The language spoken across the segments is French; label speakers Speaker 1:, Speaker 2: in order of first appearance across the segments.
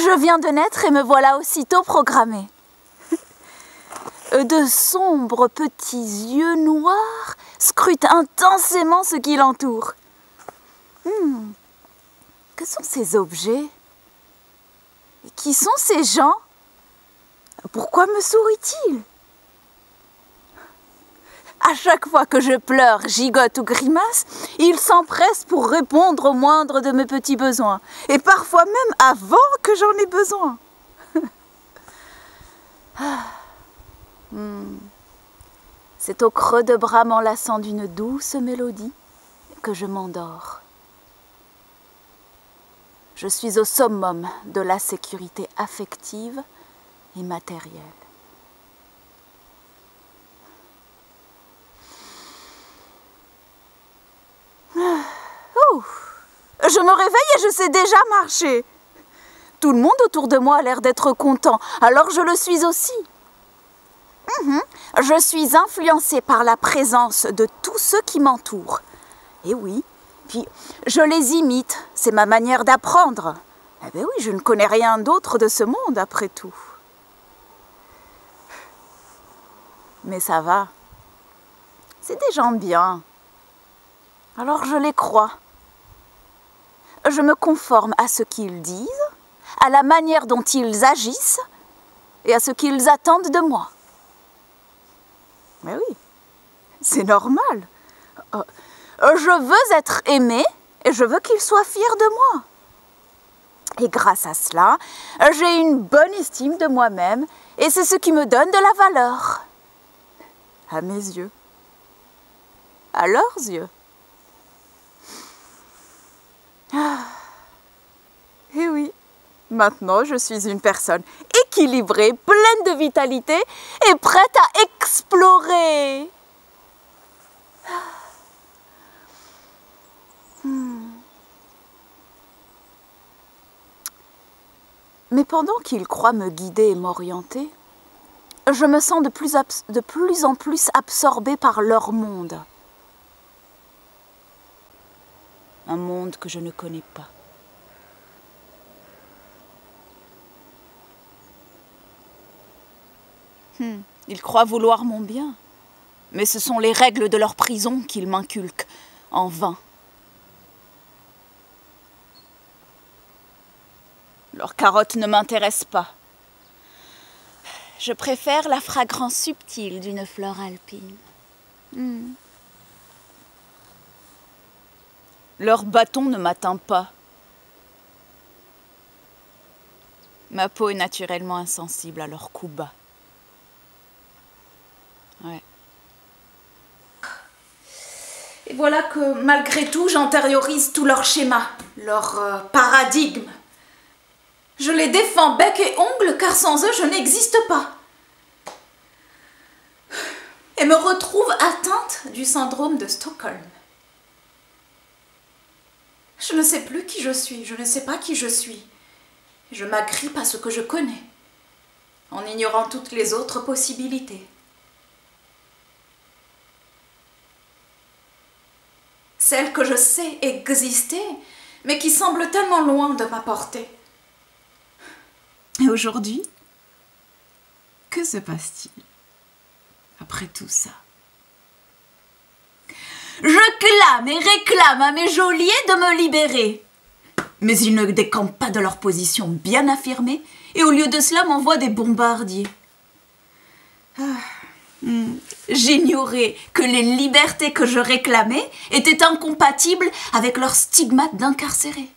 Speaker 1: Je viens de naître et me voilà aussitôt programmée. De sombres petits yeux noirs scrutent intensément ce qui l'entoure. Que sont ces objets? Qui sont ces gens? Pourquoi me sourient-ils? À chaque fois que je pleure, gigote ou grimace, ils s'empressent pour répondre au moindre de mes petits besoins, et parfois même avant que j'en ai besoin. C'est au creux de bras m'enlaçant d'une douce mélodie que je m'endors. Je suis au summum de la sécurité affective et matérielle. Je me réveille et je sais déjà marcher. Tout le monde autour de moi a l'air d'être content, alors je le suis aussi. Je suis influencée par la présence de tous ceux qui m'entourent. Et oui, puis je les imite, c'est ma manière d'apprendre. Eh bien oui, je ne connais rien d'autre de ce monde après tout. Mais ça va, c'est des gens bien. Alors je les crois. Je me conforme à ce qu'ils disent, à la manière dont ils agissent et à ce qu'ils attendent de moi. Mais oui, c'est normal. Je veux être aimée et je veux qu'ils soient fiers de moi. Et grâce à cela, j'ai une bonne estime de moi-même et c'est ce qui me donne de la valeur. À mes yeux. À leurs yeux. Et oui, maintenant je suis une personne équilibrée, pleine de vitalité et prête à explorer. Mais pendant qu'ils croient me guider et m'orienter, je me sens de plus en plus absorbée par leur monde. Un monde que je ne connais pas. Ils croient vouloir mon bien, mais ce sont les règles de leur prison qu'ils m'inculquent en vain. Leurs carottes ne m'intéressent pas. Je préfère la fragrance subtile d'une fleur alpine. Leur bâton ne m'atteint pas. Ma peau est naturellement insensible à leurs coups bas. Ouais. Et voilà que malgré tout, j'intériorise tous leurs schémas, leurs paradigmes. Je les défends bec et ongles car sans eux, je n'existe pas. Et me retrouve atteinte du syndrome de Stockholm. Je ne sais plus qui je suis, je ne sais pas qui je suis. Je m'agrippe à ce que je connais, en ignorant toutes les autres possibilités. Celles que je sais exister, mais qui semblent tellement loin de ma portée. Et aujourd'hui, que se passe-t-il après tout ça? Je clame et réclame à mes geôliers de me libérer. Mais ils ne décampent pas de leur position bien affirmée et au lieu de cela m'envoient des bombardiers. J'ignorais que les libertés que je réclamais étaient incompatibles avec leur stigmate d'incarcérés,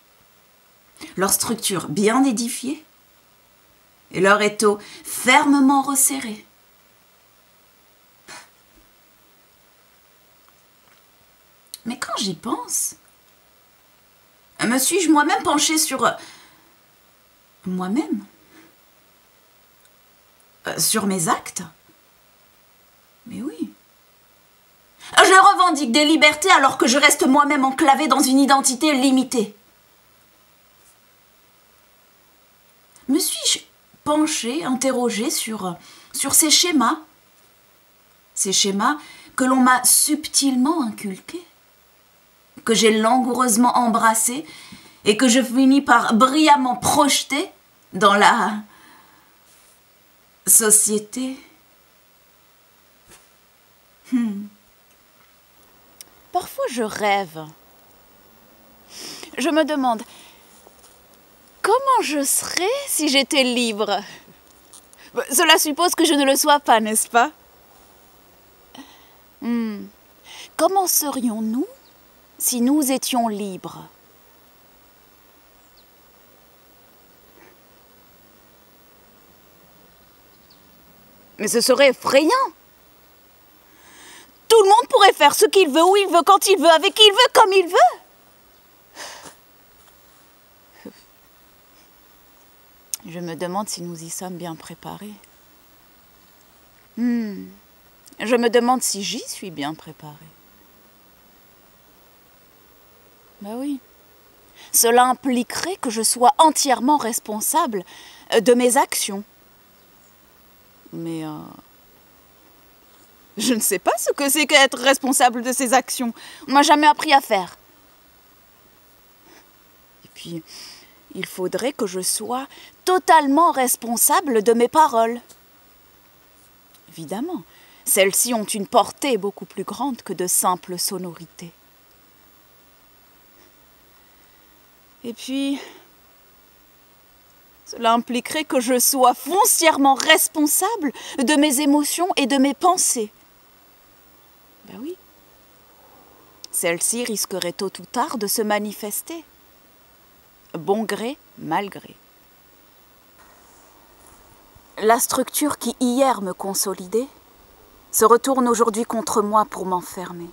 Speaker 1: leur structure bien édifiée et leur étau fermement resserré. Mais quand j'y pense, me suis-je moi-même penchée sur moi-même, sur mes actes? Mais oui. Je revendique des libertés alors que je reste moi-même enclavée dans une identité limitée. Me suis-je penchée, interrogée sur ces schémas que l'on m'a subtilement inculqués, que j'ai langoureusement embrassés et que je finis par brillamment projeter dans la société. Parfois je rêve. Je me demande comment je serais si j'étais libre. Cela suppose que je ne le sois pas, n'est-ce pas? Comment serions-nous si nous étions libres? Mais ce serait effrayant. Tout le monde pourrait faire ce qu'il veut, où il veut, quand il veut, avec qui il veut, comme il veut. Je me demande si nous y sommes bien préparés. Je me demande si j'y suis bien préparée. Ben oui. Cela impliquerait que je sois entièrement responsable de mes actions. Mais je ne sais pas ce que c'est qu'être responsable de ses actions. On ne m'a jamais appris à faire. Et puis, il faudrait que je sois totalement responsable de mes paroles. Évidemment, celles-ci ont une portée beaucoup plus grande que de simples sonorités. Et puis, cela impliquerait que je sois foncièrement responsable de mes émotions et de mes pensées. Ben oui. Celles-ci risqueraient tôt ou tard de se manifester. Bon gré, mal gré. La structure qui hier me consolidait se retourne aujourd'hui contre moi pour m'enfermer.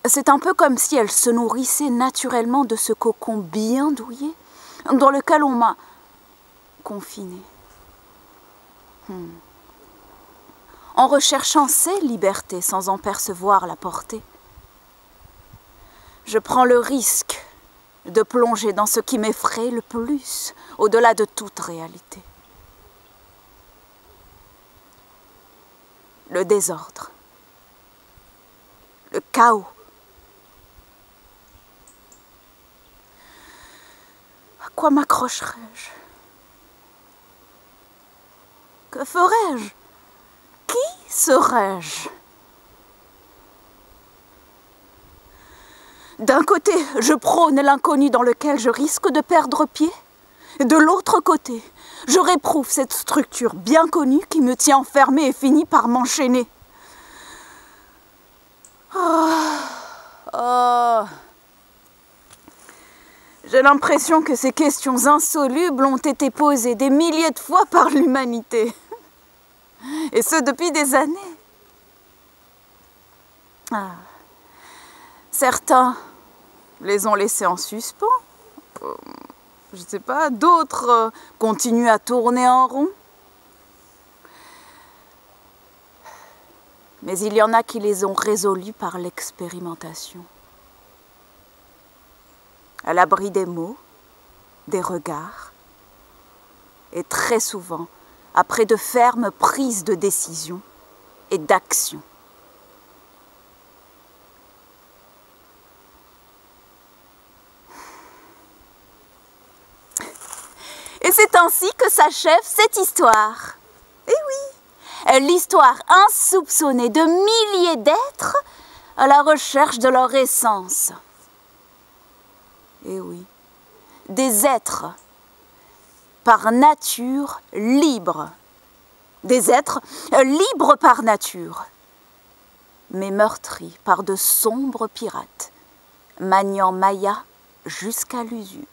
Speaker 1: C'est un peu comme si elle se nourrissait naturellement de ce cocon bien douillet dans lequel on m'a confinée. En recherchant ces libertés sans en percevoir la portée, je prends le risque de plonger dans ce qui m'effraie le plus, au-delà de toute réalité. Le désordre, le chaos. À quoi m'accrocherais-je? Que ferais-je? Qui serais-je? D'un côté, je prône l'inconnu dans lequel je risque de perdre pied. De l'autre côté, je réprouve cette structure bien connue qui me tient enfermée et finit par m'enchaîner. J'ai l'impression que ces questions insolubles ont été posées des milliers de fois par l'humanité. Et ce, depuis des années. Certains les ont laissés en suspens. Je ne sais pas, d'autres continuent à tourner en rond. Mais il y en a qui les ont résolus par l'expérimentation. À l'abri des mots, des regards, et très souvent après de fermes prises de décision et d'action. Et c'est ainsi que s'achève cette histoire. Eh oui, l'histoire insoupçonnée de milliers d'êtres à la recherche de leur essence. Eh oui, des êtres par nature libres. Des êtres libres par nature, mais meurtris par de sombres pirates, maniant Maya jusqu'à l'usure.